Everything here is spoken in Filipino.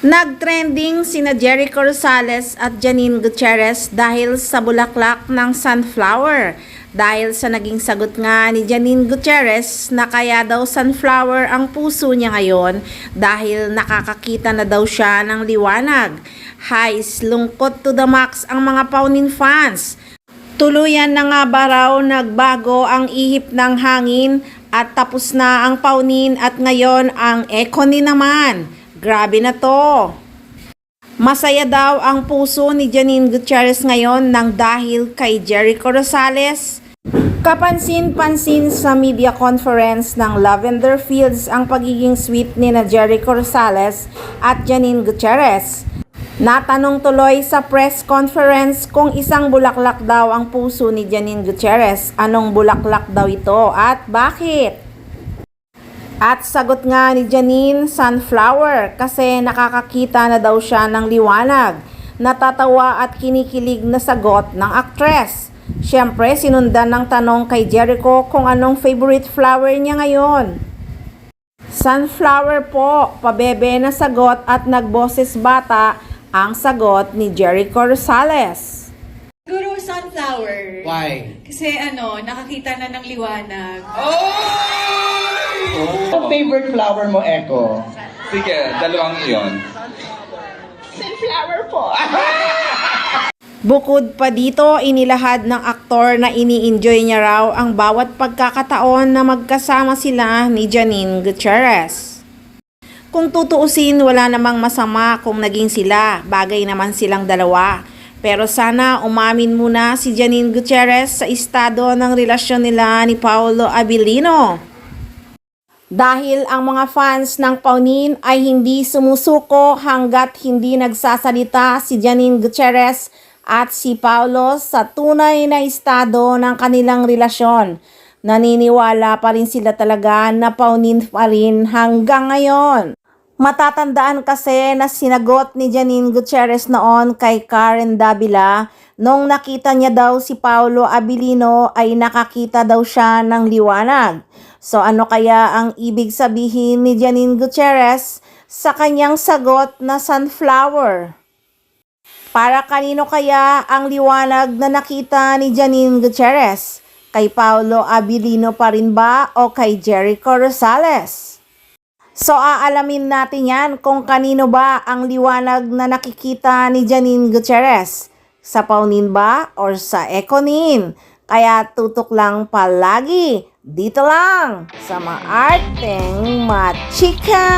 Nagtrending sina Jericho Rosales at Janine Gutierrez dahil sa bulaklak ng sunflower. Dahil sa naging sagot nga ni Janine Gutierrez na kaya daw sunflower ang puso niya ngayon dahil nakakakita na daw siya ng liwanag. Hais, lungkot to the max ang mga Paunin fans. Tuluyan na nga ba raw nagbago ang ihip ng hangin at tapos na ang Paunin at ngayon ang Econy naman. Grabe na to. Masaya daw ang puso ni Janine Gutierrez ngayon nang dahil kay Jericho Rosales. Kapansin-pansin sa media conference ng Lavender Fields ang pagiging sweet ni na Jericho Rosales at Janine Gutierrez. Natanong tuloy sa press conference kung isang bulaklak daw ang puso ni Janine Gutierrez. Anong bulaklak daw ito at bakit? At sagot nga ni Janine, sunflower, kasi nakakakita na daw siya ng liwanag. Natatawa at kinikilig na sagot ng aktres. Siyempre, sinundan ng tanong kay Jericho kung anong favorite flower niya ngayon. Sunflower po, pabebe na sagot at nagboses bata ang sagot ni Jericho Rosales. Siguro sunflower. Why? Kasi nakakita na ng liwanag. Ang favorite flower mo, Echo? Sige, dalawang iyon. Sunflower po. Bukod pa dito, inilahad ng aktor na ini-enjoy niya raw ang bawat pagkakataon na magkasama sila ni Janine Gutierrez. Kung tutuusin, wala namang masama kung naging sila, bagay naman silang dalawa. Pero sana umamin muna si Janine Gutierrez sa estado ng relasyon nila ni Paolo Abilino. Dahil ang mga fans ng Paunin ay hindi sumusuko hanggat hindi nagsasalita si Janine Gutierrez at si Paolo sa tunay na estado ng kanilang relasyon. Naniniwala pa rin sila talaga na Paunin pa rin hanggang ngayon. Matatandaan kasi na sinagot ni Janine Gutierrez noon kay Karen Davila nung nakita niya daw si Paolo Abilino ay nakakita daw siya ng liwanag. So ano kaya ang ibig sabihin ni Janine Gutierrez sa kanyang sagot na sunflower? Para kanino kaya ang liwanag na nakita ni Janine Gutierrez? Kay Paolo Abilino pa rin ba o kay Jericho Rosales? So aalamin natin yan kung kanino ba ang liwanag na nakikita ni Janine Gutierrez. Sa Paunin ba or sa Econy? Kaya tutok lang palagi dito lang sa Maarteng Machika!